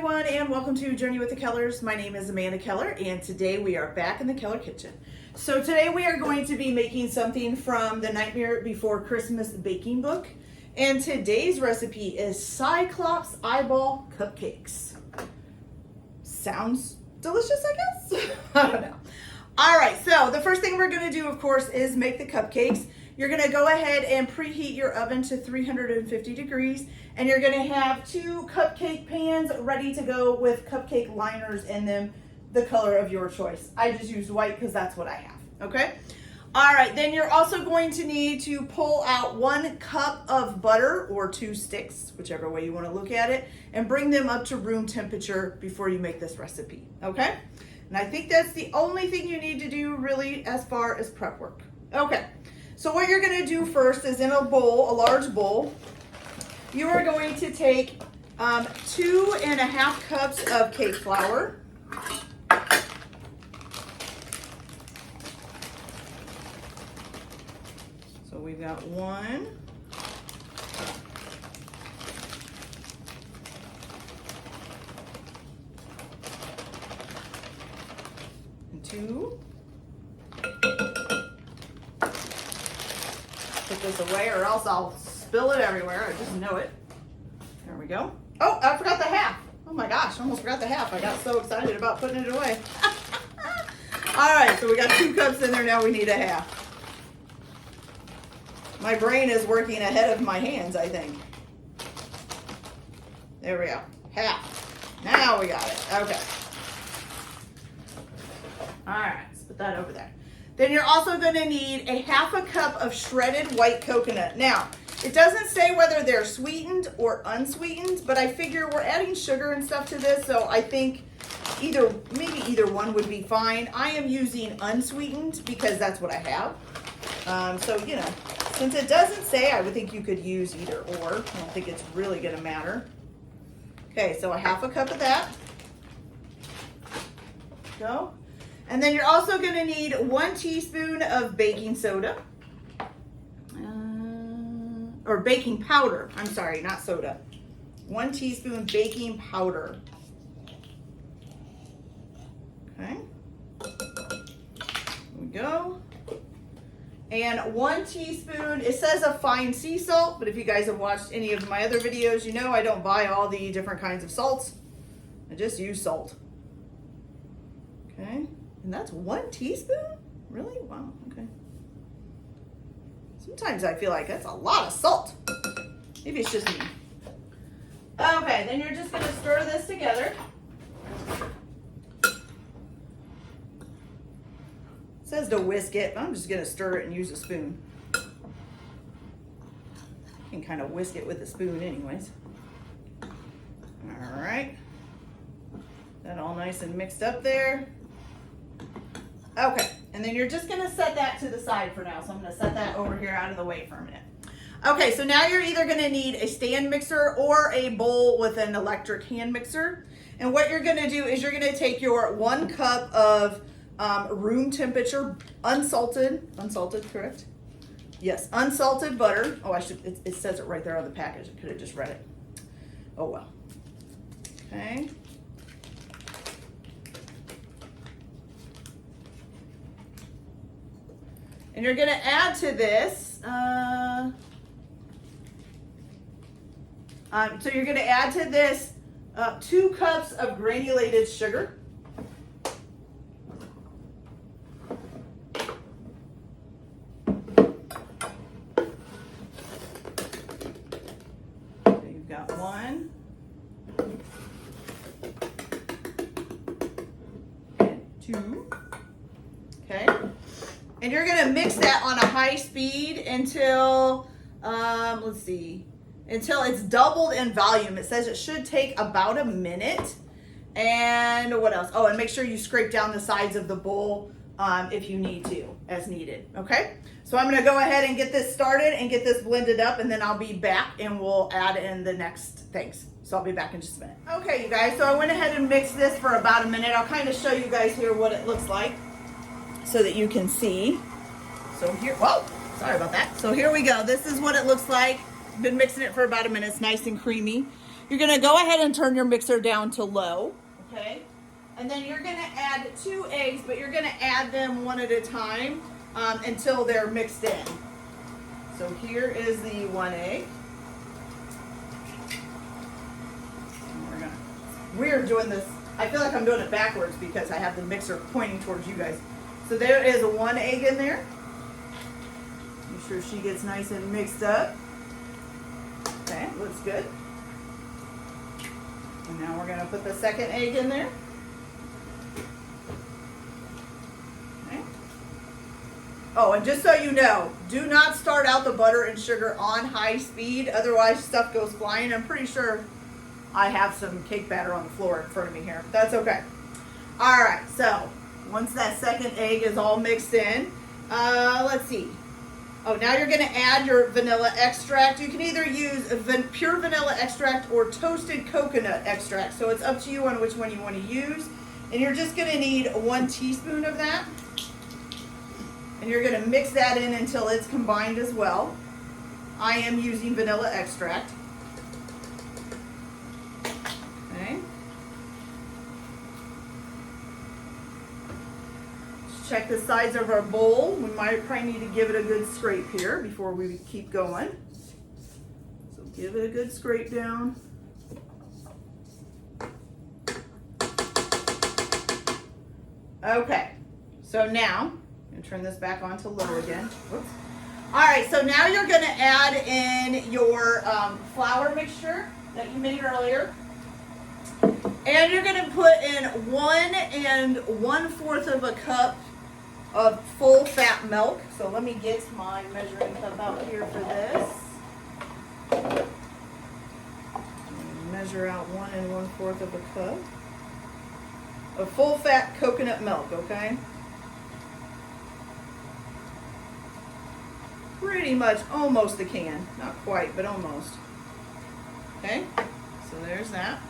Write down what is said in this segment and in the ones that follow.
everyone, and welcome to Journey with the Kellers. My name is Amanda Keller, and today we are back in the Keller kitchen. So today we are going to be making something from the Nightmare Before Christmas baking book, and today's recipe is Cyclops Eyeball Cupcakes. Sounds delicious, I guess? I don't know. All right, so the first thing we're going to do, of course, is make the cupcakes. You're going to go ahead and preheat your oven to 350 degrees, and you're going to have 2 cupcake pans ready to go with cupcake liners in them, the color of your choice. I just used white because that's what I have, okay? All right, then you're also going to need to pull out 1 cup of butter or 2 sticks, whichever way you want to look at it, and bring them up to room temperature before you make this recipe, okay? And I think that's the only thing you need to do really as far as prep work. Okay. So what you're going to do first is in a bowl, a large bowl, you are going to take 2.5 cups of cake flour. So we've got 1, 2. Put this away or else I'll spill it everywhere. I just know it. There we go. Oh, I forgot the half. Oh my gosh, I almost forgot the half. I got so excited about putting it away. All right, so we got 2 cups in there. Now we need a half. My brain is working ahead of my hands, I think. There we go. Half. Now we got it. Okay. All right, let's put that over there. Then you're also going to need a 1/2 cup of shredded white coconut. Now, it doesn't say whether they're sweetened or unsweetened, but I figure we're adding sugar and stuff to this, so I think maybe either one would be fine. I am using unsweetened because that's what I have. So, you know, since it doesn't say, I would think you could use either or. I don't think it's really going to matter. Okay, so a 1/2 cup of that. Go. And then you're also going to need 1 teaspoon of baking soda. Or baking powder. I'm sorry, not soda. 1 teaspoon baking powder. Okay. There we go. And 1 teaspoon, it says a fine sea salt, but if you guys have watched any of my other videos, you know I don't buy all the different kinds of salts. I just use salt. Okay. And that's 1 teaspoon? Really? Wow, okay. Sometimes I feel like that's a lot of salt. Maybe it's just me. Okay, then you're just gonna stir this together. It says to whisk it, but I'm just gonna stir it and use a spoon. You can kind of whisk it with a spoon anyways. All right. That all nice and mixed up there. Okay, and then you're just going to set that to the side for now. So I'm going to set that over here out of the way for a minute. Okay, so now you're either going to need a stand mixer or a bowl with an electric hand mixer. And what you're going to do is you're going to take your 1 cup of room temperature, unsalted, correct? Yes, unsalted butter. Oh, it says it right there on the package. I could have just read it. Oh, well. Okay. And you're going to add to this, so you're going to add to this 2 cups of granulated sugar. So you've got 1. And 2. Okay. And you're going to mix that on a high speed until, until it's doubled in volume. It says it should take about a minute. And what else? Oh, and make sure you scrape down the sides of the bowl if you need to, as needed. Okay? So I'm going to go ahead and get this started and get this blended up, and then I'll be back and we'll add in the next things. So I'll be back in just a minute. Okay, you guys, so I went ahead and mixed this for about a minute. I'll kind of show you guys here what it looks like, so that you can see. So here, whoa, sorry about that. So here we go. This is what it looks like. Been mixing it for about a minute. It's nice and creamy. You're gonna go ahead and turn your mixer down to low, okay? And then you're gonna add 2 eggs, but you're gonna add them one at a time until they're mixed in. So here is the 1 egg. We're doing this, I feel like I'm doing it backwards because I have the mixer pointing towards you guys. So there is 1 egg in there. Make sure she gets nice and mixed up. Okay, looks good. And now we're gonna put the 2nd egg in there. Okay. Oh, and just so you know, do not start out the butter and sugar on high speed, otherwise stuff goes flying. I'm pretty sure I have some cake batter on the floor in front of me here. That's okay. All right, so once that 2nd egg is all mixed in, let's see. Oh, now you're gonna add your vanilla extract. You can either use pure vanilla extract or toasted coconut extract. So it's up to you on which one you want to use. And you're just gonna need 1 teaspoon of that. And you're gonna mix that in until it's combined as well. I am using vanilla extract. Okay. Check the sides of our bowl. We might probably need to give it a good scrape here before we keep going. So give it a good scrape down. Okay, so now, I'm gonna turn this back on to low again. Whoops. All right, so now you're gonna add in your flour mixture that you made earlier. And you're gonna put in 1 1/4 of a cup of full fat milk. So let me get my measuring cup out here for this. Measure out 1 1/4 of a cup of full fat coconut milk, okay? Pretty much almost a can. Not quite, but almost. Okay, so there's that.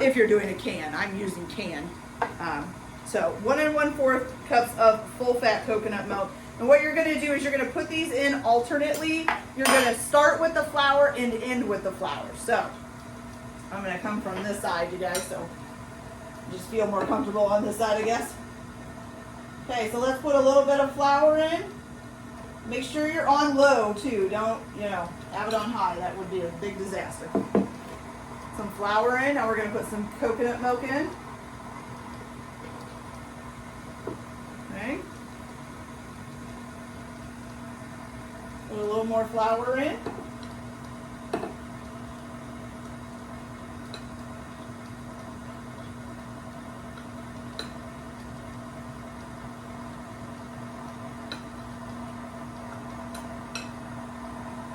If you're doing a can, I'm using can. So 1 1/4 cups of full fat coconut milk. And what you're gonna do is you're gonna put these in alternately. You're gonna start with the flour and end with the flour. So I'm gonna come from this side, you guys, so just feel more comfortable on this side, I guess. Okay, so let's put a little bit of flour in. Make sure you're on low too. Don't, have it on high. That would be a big disaster. Some flour in. Now we're going to put some coconut milk in. Okay. Put a little more flour in.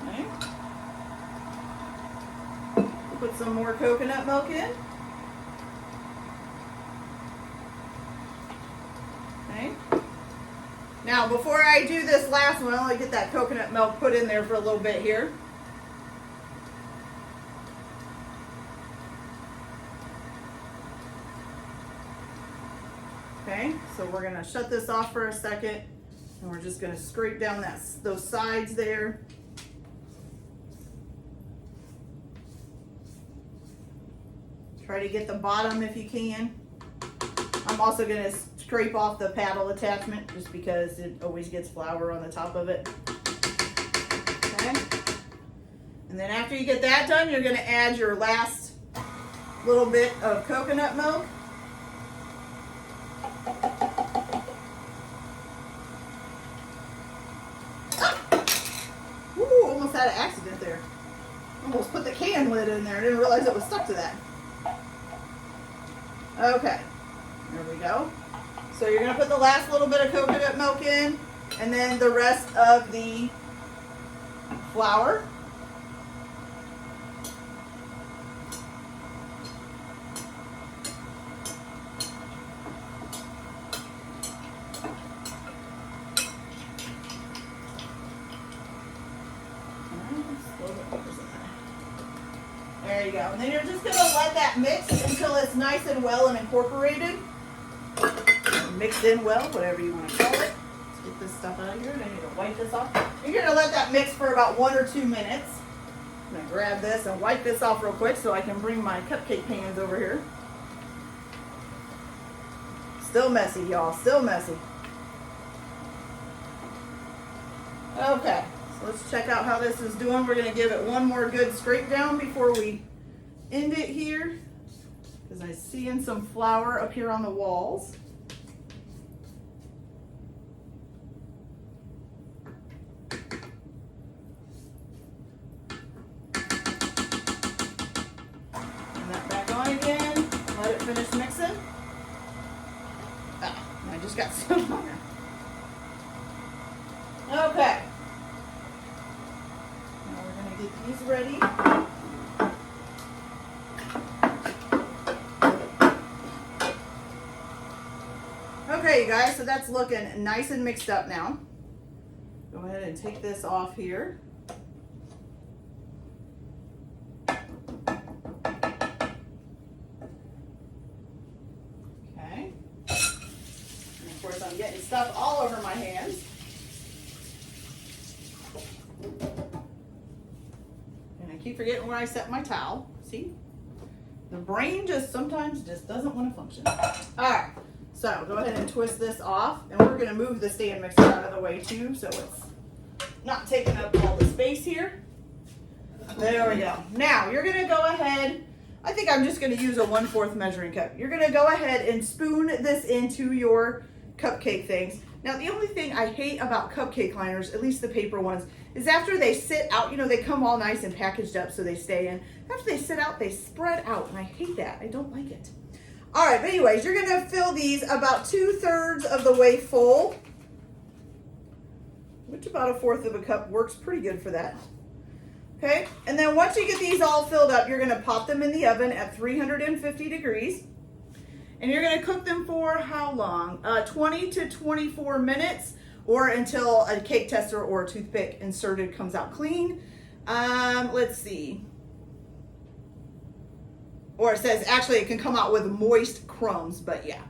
Okay. Put some more coconut milk in. Okay. Now, before I do this last one, I'll get that coconut milk put in there for a little bit here. Okay, so we're going to shut this off for a second, and we're just going to scrape down those sides there. Try to get the bottom if you can. I'm also going to scrape off the paddle attachment just because it always gets flour on the top of it. Okay. And then after you get that done, you're going to add your last little bit of coconut milk. Ooh, almost had an accident there. Almost put the can lid in there. I didn't realize it was stuck to that. Okay, there we go. So you're going to put the last little bit of coconut milk in, and then the rest of the flour. There you go. And then you're just going to let that mix until it's nice and well and incorporated. Mixed in well, whatever you want to call it. Let's get this stuff out of here. I need to wipe this off. You're going to let that mix for about 1 or 2 minutes. I'm gonna grab this and wipe this off real quick so I can bring my cupcake pans over here. Still messy, y'all, still messy. Okay, so let's check out how this is doing. We're gonna give it one more good scrape down before we end it here, because I'm seeing some flour up here on the walls. Turn that back on again, let it finish mixing. I just got some on there. Okay. Now we're going to get these ready. Okay, you guys, so that's looking nice and mixed up now. Go ahead and take this off here. Okay. And of course, I'm getting stuff all over my hands. And I keep forgetting where I set my towel. See? The brain sometimes doesn't want to function. All right. So go ahead and twist this off, and we're going to move the stand mixer out of the way too, so it's not taking up all the space here. There we go. Now you're going to go ahead, I think I'm just going to use a 1/4 measuring cup. You're going to go ahead and spoon this into your cupcake things. Now the only thing I hate about cupcake liners, at least the paper ones, is after they sit out, you know, they come all nice and packaged up so they stay in. After they sit out, they spread out, and I hate that. I don't like it. All right, but anyways, you're going to fill these about 2/3 of the way full, which about 1/4 of a cup works pretty good for that. Okay, and then once you get these all filled up, you're going to pop them in the oven at 350 degrees. And you're going to cook them for how long? 20 to 24 minutes, or until a cake tester or a toothpick inserted comes out clean. Let's see. Or it says, actually, it can come out with moist crumbs, but yeah.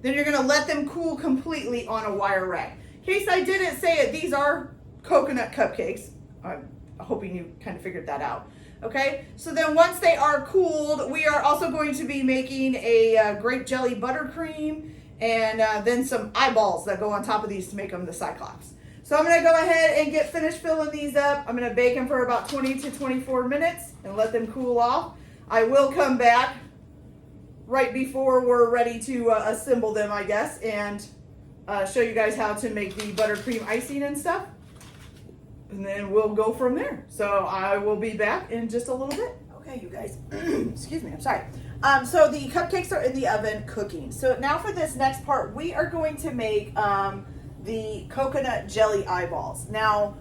Then you're going to let them cool completely on a wire rack. In case I didn't say it, these are coconut cupcakes. I'm hoping you kind of figured that out. Okay, so then once they are cooled, we are also going to be making a grape jelly buttercream, and then some eyeballs that go on top of these to make them the Cyclops. So I'm going to go ahead and get finished filling these up. I'm going to bake them for about 20 to 24 minutes and let them cool off. I will come back right before we're ready to assemble them, I guess, and show you guys how to make the buttercream icing and stuff. And then we'll go from there. So I will be back in just a little bit. Okay, you guys, excuse me, I'm sorry. So the cupcakes are in the oven cooking. So now for this next part, we are going to make the coconut jelly eyeballs. Now,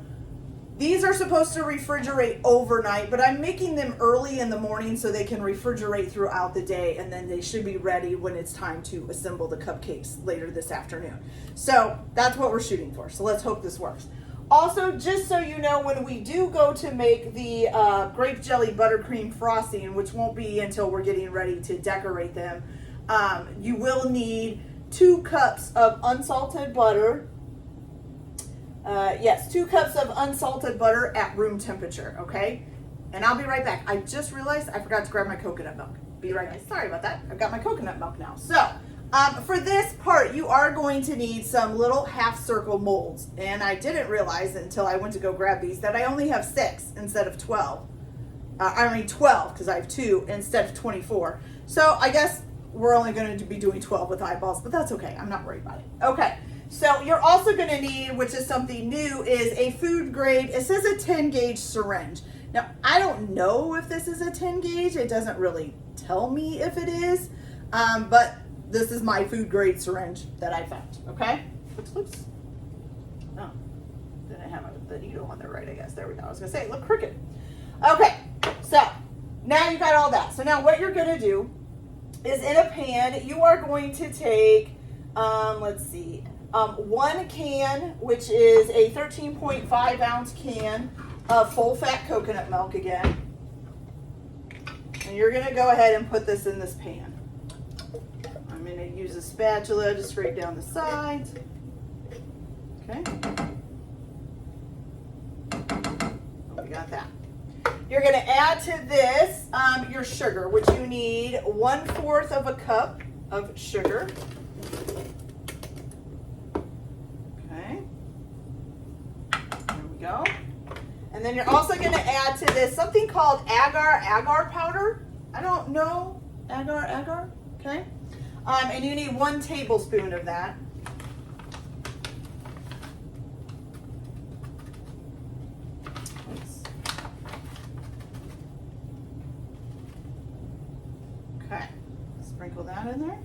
these are supposed to refrigerate overnight, but I'm making them early in the morning so they can refrigerate throughout the day, and then they should be ready when it's time to assemble the cupcakes later this afternoon. So that's what we're shooting for. So let's hope this works. Also, just so you know, when we do go to make the grape jelly buttercream frosting, which won't be until we're getting ready to decorate them, you will need 2 cups of unsalted butter. Yes, 2 cups of unsalted butter at room temperature, okay? And I'll be right back. I just realized I forgot to grab my coconut milk. Be right back. Sorry about that. I've got my coconut milk now. So, for this part, you are going to need some little half circle molds. And I didn't realize until I went to go grab these that I only have 6 instead of 12. I mean 12 because I have 2 instead of 24. So I guess we're only going to be doing 12 with eyeballs, but that's okay. I'm not worried about it. Okay. So you're also going to need, which is something new, is a food grade. It says a 10 gauge syringe. Now, I don't know if this is a 10 gauge. It doesn't really tell me if it is, but this is my food grade syringe that I found, okay? Oops. Oh, didn't have the needle on there right, I guess. There we go. I was going to say, it looked crooked. Okay, so now you got all that. So now what you're going to do is in a pan, you are going to take, let's see, 1 can, which is a 13.5 ounce can of full fat coconut milk again. And you're going to go ahead and put this in this pan. I'm going to use a spatula to scrape down the sides. Okay. Oh, we got that. You're going to add to this your sugar, which you need 1/4 of a cup of sugar. Okay. There we go. And then you're also going to add to this something called agar powder. I don't know. Agar. Okay. And you need 1 tablespoon of that. Okay, sprinkle that in there.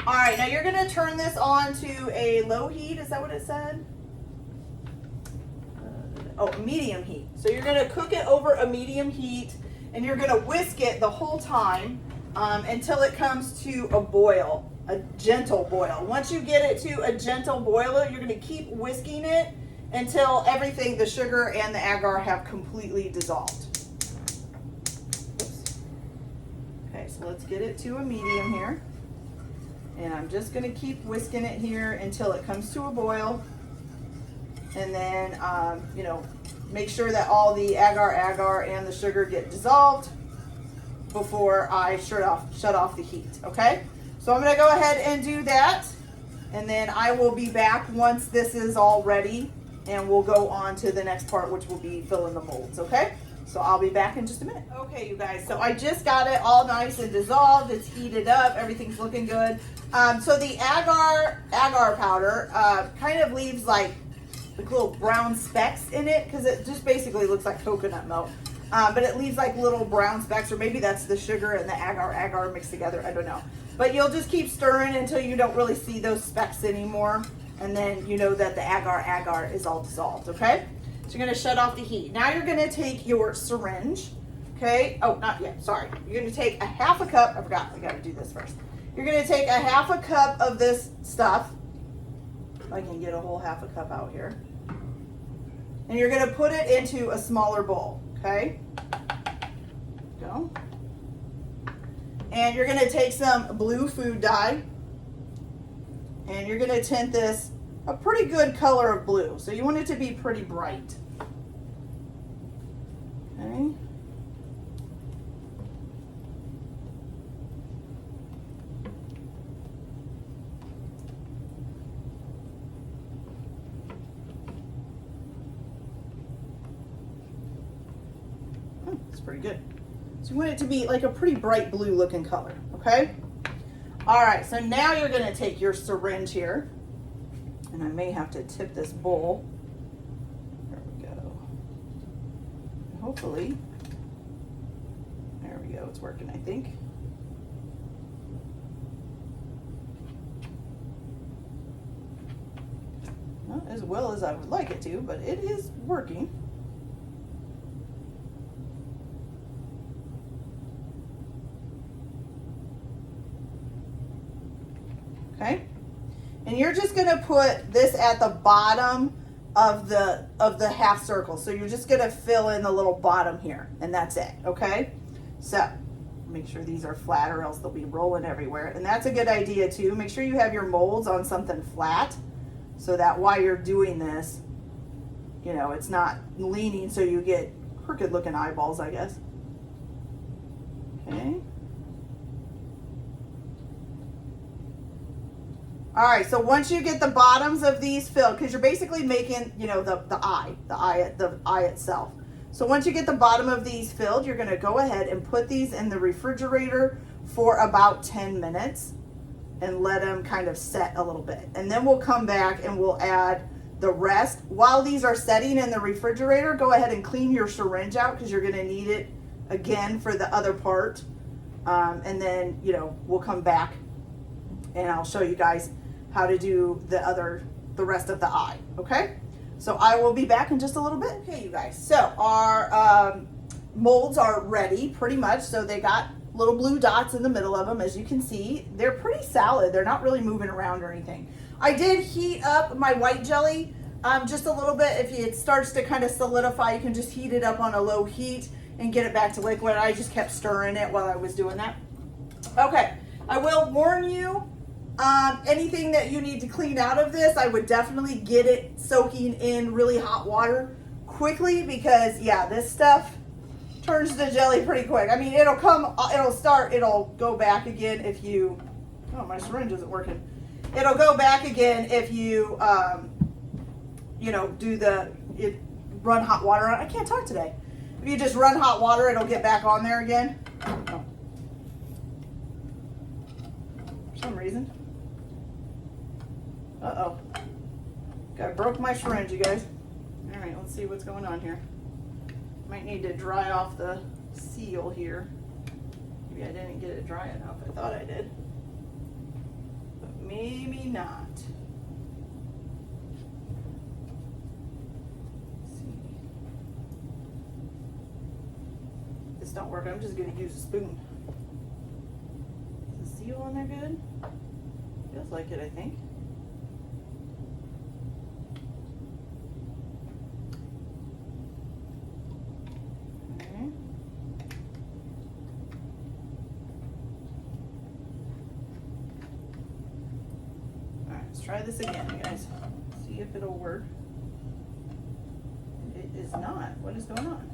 All right, now you're going to turn this on to a low heat. Is that what it said? Medium heat. So you're going to cook it over a medium heat, and you're going to whisk it the whole time until it comes to a boil, a gentle boil. Once you get it to a gentle boil, you're going to keep whisking it until everything, the sugar and the agar, have completely dissolved. Okay, so let's get it to a medium here. And I'm just going to keep whisking it here until it comes to a boil. And then, make sure that all the agar and the sugar get dissolved before I shut off the heat, okay? So I'm going to go ahead and do that. And then I will be back once this is all ready. And we'll go on to the next part, which will be filling the molds, okay? So I'll be back in just a minute. Okay, you guys, so I just got it all nice and dissolved. It's heated up. Everything's looking good. So the agar powder kind of leaves like little brown specks in it because it just basically looks like coconut milk. But it leaves like little brown specks, or maybe that's the sugar and the agar mixed together. I don't know. But you'll just keep stirring until you don't really see those specks anymore. And then you know that the agar is all dissolved, okay? So you're going to shut off the heat. Now you're going to take your syringe, okay? Oh, not yet, sorry. You're going to take a 1/2 cup. I forgot, I got to do this first. You're going to take a 1/2 cup of this stuff. If I can get a whole 1/2 cup out here. And you're going to put it into a smaller bowl, okay? Go. And you're going to take some blue food dye. And you're going to tint this a pretty good color of blue. So you want it to be pretty bright. Okay. It's pretty good. So you want it to be like a pretty bright blue looking color, okay? All right, so now you're going to take your syringe here, and I may have to tip this bowl. There we go. Hopefully, there we go, it's working, I think. Not as well as I would like it to, but it is working. Okay, and you're just going to put this at the bottom of the half circle. So you're just going to fill in the little bottom here, and that's it. Okay, so make sure these are flat, or else they'll be rolling everywhere. And that's a good idea too. Make sure you have your molds on something flat, so that while you're doing this, you know, it's not leaning, so you get crooked looking eyeballs, I guess. Okay. All right, so once you get the bottoms of these filled, because you're basically making, you know, the eye itself. So once you get the bottom of these filled, you're going to go ahead and put these in the refrigerator for about 10 minutes and let them kind of set a little bit. And then we'll come back and we'll add the rest. While these are setting in the refrigerator, go ahead and clean your syringe out because you're going to need it again for the other part. And then, you know, we'll come back and I'll show you guys how to do the rest of the eye, okay? So I will be back in just a little bit. Okay, you guys, so our molds are ready pretty much. So they got little blue dots in the middle of them, as you can see. They're pretty solid. They're not really moving around or anything. I did heat up my white jelly just a little bit. If it starts to kind of solidify, you can just heat it up on a low heat and get it back to liquid. I just kept stirring it while I was doing that. Okay, I will warn you, anything that you need to clean out of this, I would definitely get it soaking in really hot water quickly because, yeah, this stuff turns to jelly pretty quick. I mean, it'll go back again if you, oh, my syringe isn't working. It'll go back again if you, you know, run hot water on it. I can't talk today. If you just run hot water, it'll get back on there again. Oh. For some reason. Uh-oh. I broke my syringe, you guys. All right, let's see what's going on here. Might need to dry off the seal here. Maybe I didn't get it dry enough. I thought I did. But maybe not. Let's see. If this don't work, I'm just going to use a spoon. Is the seal on there good? Feels like it, I think. Try this again, you guys. See if it'll work. It is not. What is going on?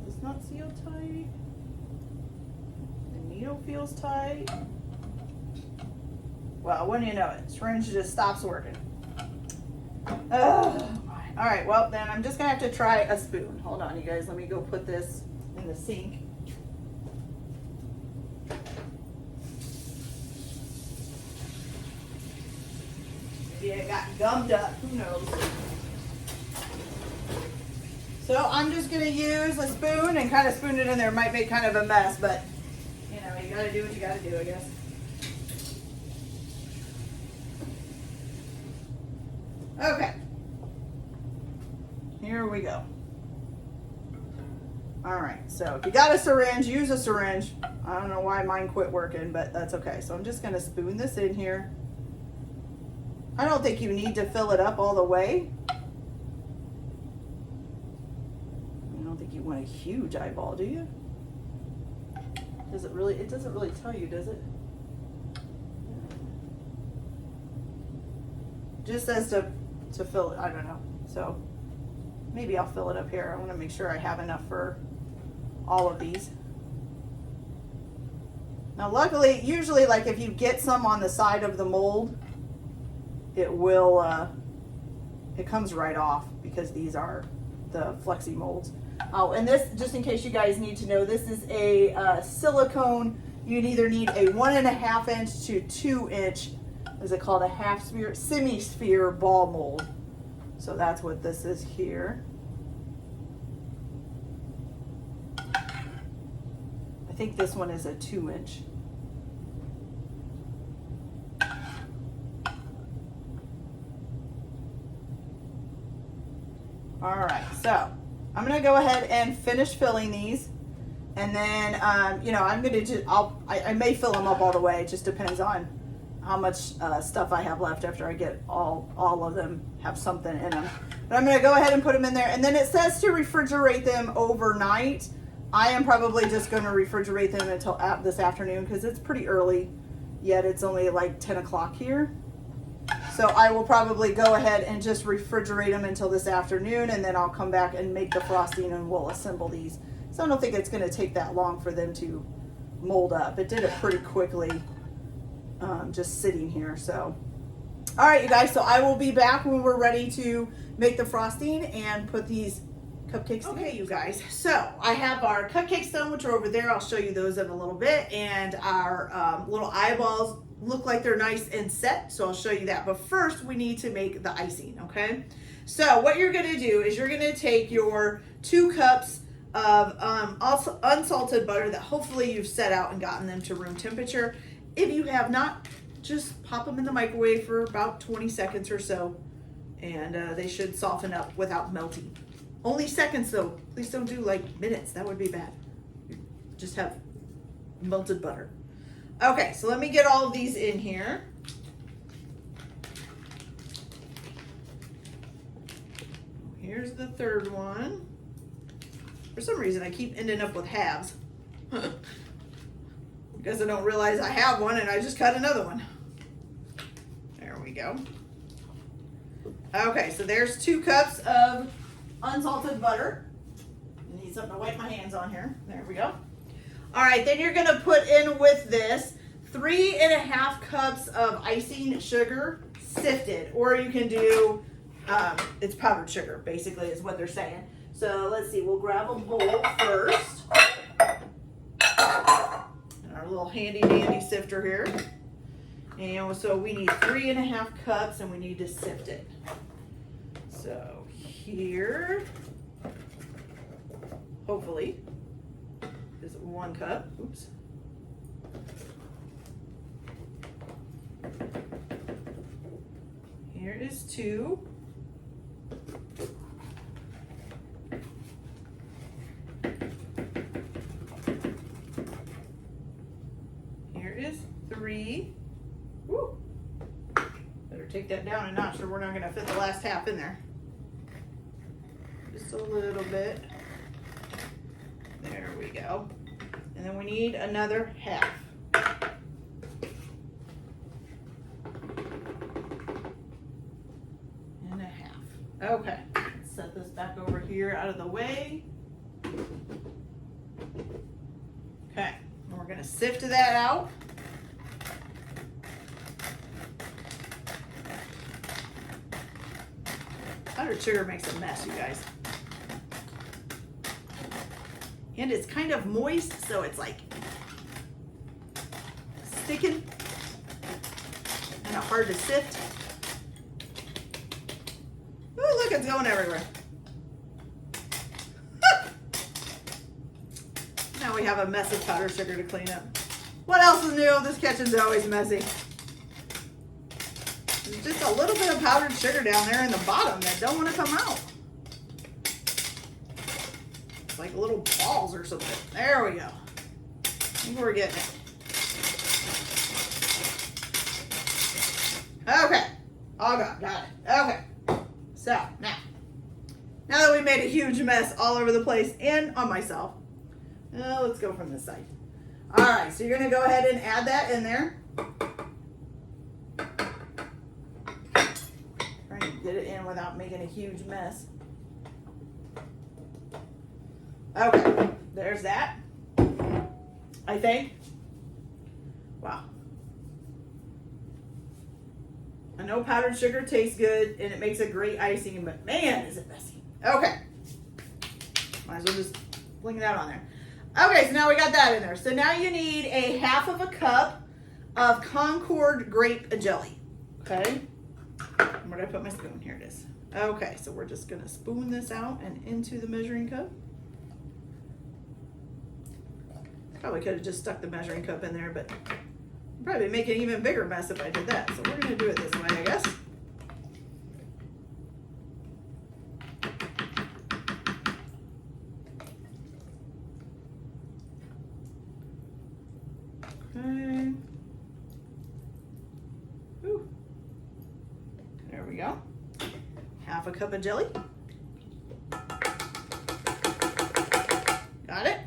It's not sealed tight. The needle feels tight. Well, wouldn't you know it? Syringe just stops working. Oh, all right, well then I'm just gonna have to try a spoon. Hold on, you guys. Let me go put this in the sink. It got gummed up, who knows. So I'm just gonna use a spoon and kind of spoon it in there. Might make kind of a mess, but you know, you gotta do what you gotta do, I guess. Okay. Here we go. All right, so if you got a syringe, use a syringe. I don't know why mine quit working, but that's okay. So I'm just gonna spoon this in here. I don't think you need to fill it up all the way. I don't think you want a huge eyeball, do you? Does it really? It doesn't really tell you, does it? Just says to fill it. I don't know. So maybe I'll fill it up here. I want to make sure I have enough for all of these. Now, luckily, usually, like if you get some on the side of the mold, it will, it comes right off because these are the flexi molds. Oh, and this, just in case you guys need to know, this is a silicone. You'd either need a 1.5 inch to 2 inch, is it called a half sphere, semi-sphere ball mold. So that's what this is here. I think this one is a 2 inch. All right, so I'm gonna go ahead and finish filling these, and then you know, I'm gonna just I may fill them up all the way. It just depends on how much stuff I have left after I get all of them have something in them. But I'm gonna go ahead and put them in there, and then it says to refrigerate them overnight. I am probably just gonna refrigerate them until this afternoon because it's pretty early. Yet it's only like 10 o'clock here. So I will probably go ahead and just refrigerate them until this afternoon, and then I'll come back and make the frosting and we'll assemble these. So I don't think it's gonna take that long for them to mold up. It did it pretty quickly, just sitting here, so. All right, you guys, so I will be back when we're ready to make the frosting and put these cupcakes together. Okay, you guys, so I have our cupcakes done, which are over there. I'll show you those in a little bit, and our little eyeballs look like they're nice and set, so I'll show you that. But first, we need to make the icing, okay? So what you're gonna do is you're gonna take your 2 cups of unsalted butter that hopefully you've set out and gotten them to room temperature. If you have not, just pop them in the microwave for about 20 seconds or so, and they should soften up without melting. Only seconds though, please don't do like minutes, that would be bad. Just have melted butter. Okay, so let me get all of these in here. Here's the third one. For some reason, I keep ending up with halves. Because I don't realize I have one and I just cut another one. There we go. Okay, so there's 2 cups of unsalted butter. I need something to wipe my hands on here. There we go. All right, then you're gonna put in with this 3.5 cups of icing sugar, sifted, or you can do, it's powdered sugar, basically is what they're saying. So let's see, we'll grab a bowl first. And our little handy dandy sifter here. And so we need 3.5 cups and we need to sift it. So here, hopefully, is 1 cup. Oops. Here is 2. Here is 3. Woo. Better take that down a notch or we're not gonna fit the last half in there. Just a little bit. There we go. And then we need another half. And a half. Okay, let's set this back over here out of the way. Okay, and we're gonna sift that out. Powdered sugar makes a mess, you guys. And it's kind of moist, so it's like sticking, kind of hard to sift. Oh, look, it's going everywhere. Now we have a mess of powdered sugar to clean up. What else is new? This kitchen's always messy. There's just a little bit of powdered sugar down there in the bottom that don't want to come out. It's like little balls or something. There we go. I think we're getting it. Okay. All got it. Okay. So now that we made a huge mess all over the place and on myself, let's go from this side. All right, so you're gonna go ahead and add that in there. Trying to get it in without making a huge mess. Okay, there's that. I think. Wow. I know powdered sugar tastes good and it makes a great icing, but man, is it messy. Okay. Might as well just fling that on there. Okay, so now we got that in there. So now you need a 1/2 cup of Concord grape jelly. Okay. Where did I put my spoon? Here it is. Okay, so we're just gonna spoon this out and into the measuring cup. Probably could have just stuck the measuring cup in there, but I'd probably make an even bigger mess if I did that. So we're gonna do it this way, I guess. Okay. Whew. There we go. 1/2 cup of jelly. Got it?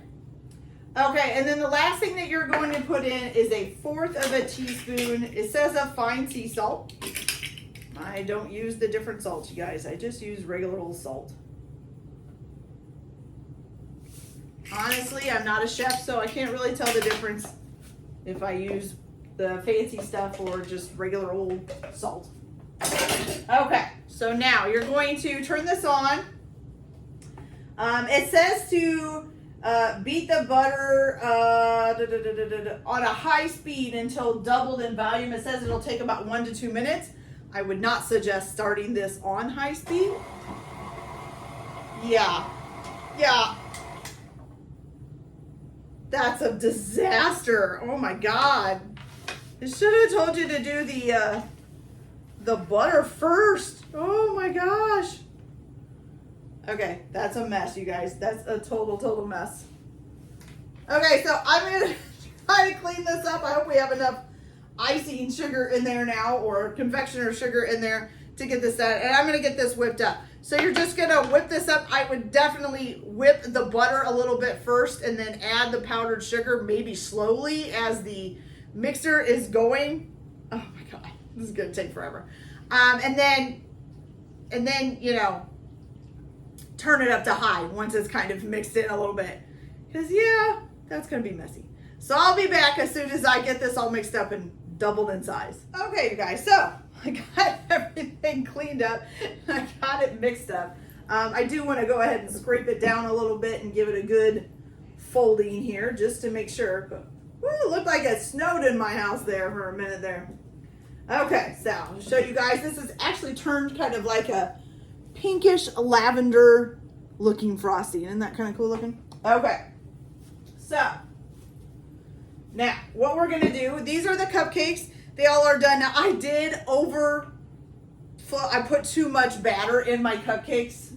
Okay, and then the last thing that you're going to put in is 1/4 teaspoon. It says a fine sea salt. I don't use the different salts, you guys. I just use regular old salt. Honestly, I'm not a chef, so I can't really tell the difference if I use the fancy stuff or just regular old salt. Okay, so now you're going to turn this on. It says to beat the butter on a high speed until doubled in volume. It says it'll take about 1 to 2 minutes. I would not suggest starting this on high speed. Yeah. That's a disaster. Oh my God. It should have told you to do the butter first. Oh my gosh. Okay, that's a mess, you guys. That's a total mess. Okay, so I'm gonna try to clean this up. I hope we have enough icing sugar in there now, or confectioner sugar in there to get this done. And I'm gonna get this whipped up. So you're just gonna whip this up. I would definitely whip the butter a little bit first and then add the powdered sugar, maybe slowly as the mixer is going. Oh my God, this is gonna take forever. And then and then, you know, turn it up to high once it's kind of mixed in a little bit. Because, yeah, that's going to be messy. So I'll be back as soon as I get this all mixed up and doubled in size. Okay, you guys, so I got everything cleaned up. I got it mixed up. I do want to go ahead and scrape it down a little bit and give it a good folding here just to make sure. But, woo, it looked like it snowed in my house there for a minute there. Okay, so I'll show you guys. This is actually turned kind of like a pinkish lavender looking frosting. Isn't that kind of cool looking? Okay, so now what we're gonna do, these are the cupcakes. They all are done. Now I put too much batter in my cupcakes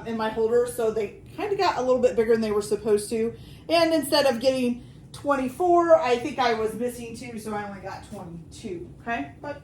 in my holder, so they kind of got a little bit bigger than they were supposed to. And instead of getting 24, I think I was missing 2, so I only got 22, okay? But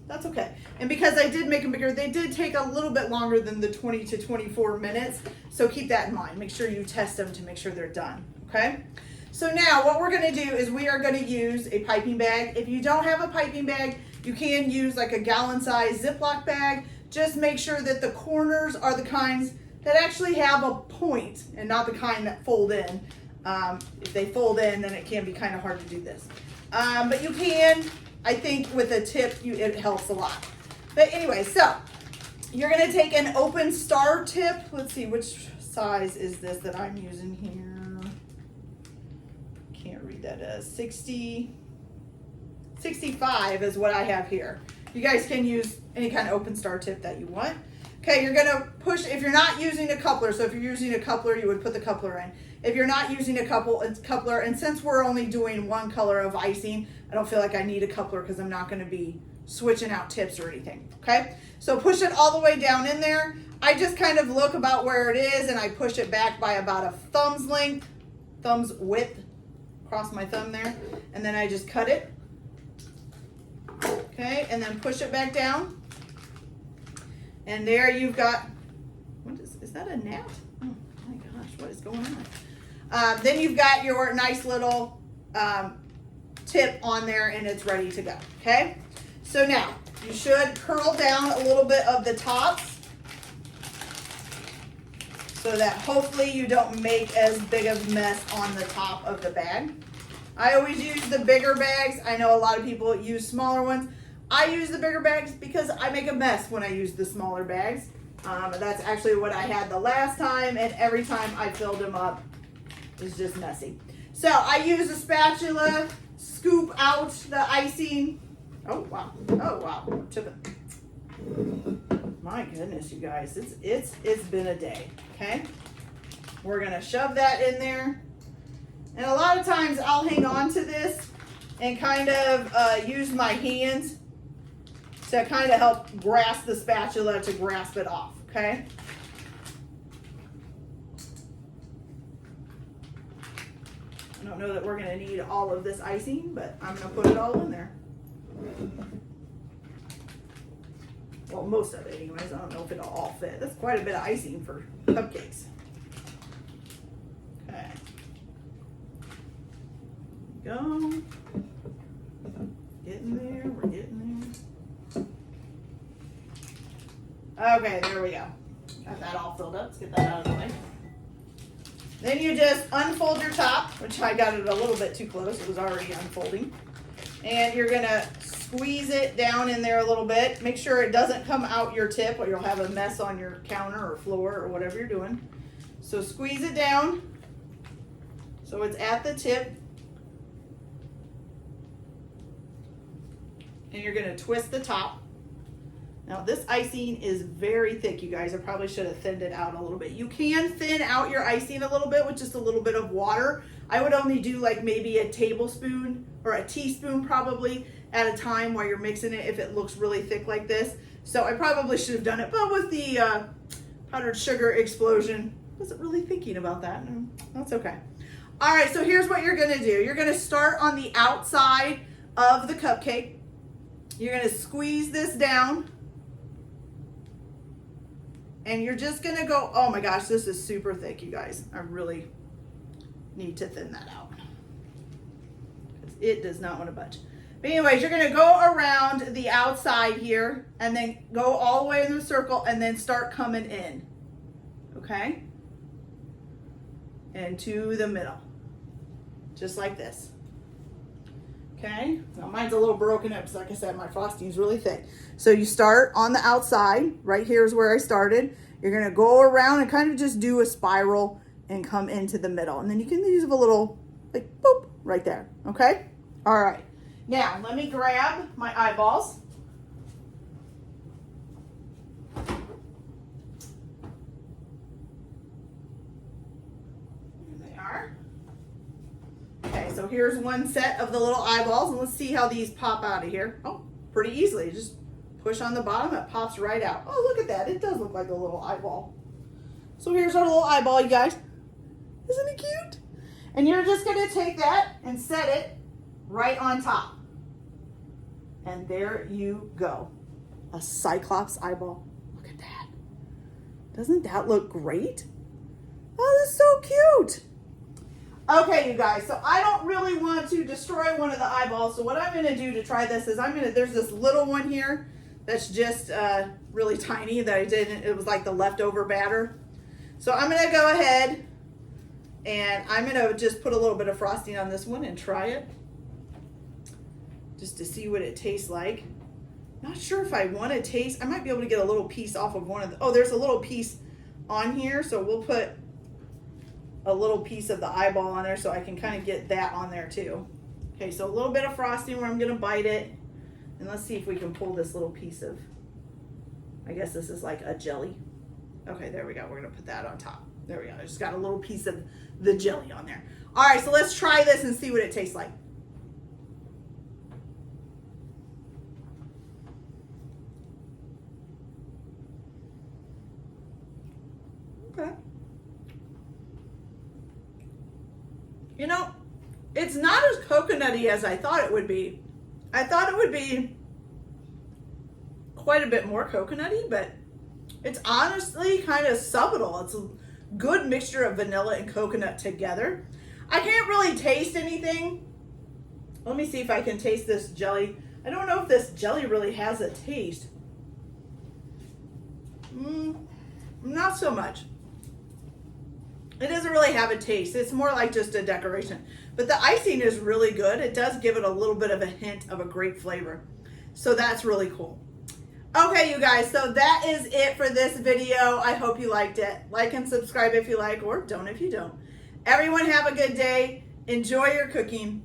that's okay. And because I did make them bigger, they did take a little bit longer than the 20 to 24 minutes, so keep that in mind. Make sure you test them to make sure they're done, okay? So now what we're gonna do is we are gonna use a piping bag. If you don't have a piping bag, you can use like a gallon-sized Ziploc bag. Just make sure that the corners are the kinds that actually have a point and not the kind that fold in. If they fold in, then it can be kind of hard to do this. But you can, I think with a tip, it helps a lot. But anyway, so you're gonna take an open star tip. Let's see, which size is this that I'm using here? Can't read that as 65 is what I have here. You guys can use any kind of open star tip that you want. Okay, you're gonna push, if you're not using a coupler, so if you're using a coupler, you would put the coupler in. If you're not using a coupler, and since we're only doing one color of icing, I don't feel like I need a coupler because I'm not gonna be switching out tips or anything, okay? So push it all the way down in there. I just kind of look about where it is and I push it back by about a thumb's width, across my thumb there, and then I just cut it. Okay, and then push it back down. And there you've got, is that a gnat? Oh my gosh, what is going on? Then you've got your nice little tip on there and it's ready to go, okay? So now, you should curl down a little bit of the tops so that hopefully you don't make as big of a mess on the top of the bag. I always use the bigger bags. I know a lot of people use smaller ones. I use the bigger bags because I make a mess when I use the smaller bags. That's actually what I had the last time, and every time I filled them up, it's just messy. So I use a spatula, scoop out the icing. Oh wow, oh wow, my goodness, you guys, it's been a day, okay? We're gonna shove that in there. And a lot of times I'll hang on to this and kind of use my hands to kind of help grasp the spatula to grasp it off, okay? I don't know that we're gonna need all of this icing, but I'm gonna put it all in there. Well, most of it anyways. I don't know if it'll all fit. That's quite a bit of icing for cupcakes. Okay. Go. Getting there, we're getting there. Okay, there we go. Got that all filled up. Let's get that out of the way. Then you just unfold your top, which I got it a little bit too close. It was already unfolding. And you're gonna squeeze it down in there a little bit. Make sure it doesn't come out your tip or you'll have a mess on your counter or floor or whatever you're doing. So squeeze it down so it's at the tip. And you're gonna twist the top. Now this icing is very thick, you guys. I probably should have thinned it out a little bit. You can thin out your icing a little bit with just a little bit of water. I would only do like maybe a tablespoon or a teaspoon probably at a time while you're mixing it if it looks really thick like this. So I probably should have done it, but with the powdered sugar explosion, I wasn't really thinking about that. No, that's okay. All right, so here's what you're gonna do. You're gonna start on the outside of the cupcake. You're gonna squeeze this down. And you're just gonna go, oh my gosh, this is super thick, you guys. I really need to thin that out. It does not want to budge. But anyways, you're gonna go around the outside here and then go all the way in the circle and then start coming in, okay? And to the middle, just like this, okay? Now mine's a little broken up, because like I said, my frosting is really thick. So you start on the outside, right here is where I started. You're gonna go around and kind of just do a spiral and come into the middle. And then you can use a little, like, boop, right there, okay? All right. Now, let me grab my eyeballs. There they are. Okay, so here's one set of the little eyeballs, and let's see how these pop out of here. Oh, pretty easily. Just push on the bottom, it pops right out. Oh, look at that. It does look like a little eyeball. So here's our little eyeball, you guys. Isn't it cute? And you're just going to take that and set it right on top. And there you go. A Cyclops eyeball. Look at that. Doesn't that look great? Oh, that's so cute. Okay, you guys, so I don't really want to destroy one of the eyeballs. So what I'm going to do to try this is there's this little one here that's just really tiny that I did. It was like the leftover batter. So I'm going to go ahead and I'm going to just put a little bit of frosting on this one and try it, just to see what it tastes like. Not sure if I want to taste. I might be able to get a little piece off of one of the, oh, there's a little piece on here. So we'll put a little piece of the eyeball on there so I can kind of get that on there too. Okay, so a little bit of frosting where I'm going to bite it. And let's see if we can pull this little piece of, I guess this is like a jelly. Okay, there we go. We're going to put that on top. There we go. I just got a little piece of the jelly on there. All right, so let's try this and see what it tastes like. Okay. You know, it's not as coconutty as I thought it would be. I thought it would be quite a bit more coconutty, but it's honestly kind of subtle. It's a good mixture of vanilla and coconut together. I can't really taste anything. Let me see if I can taste this jelly. I don't know if this jelly really has a taste. Not so much. It doesn't really have a taste. It's more like just a decoration. But the icing is really good. It does give it a little bit of a hint of a grape flavor. So that's really cool. Okay, you guys, so that is it for this video. I hope you liked it. Like and subscribe if you like, or don't if you don't. Everyone have a good day. Enjoy your cooking.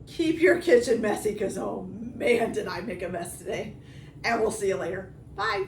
Keep your kitchen messy, because oh man, did I make a mess today. And we'll see you later. Bye.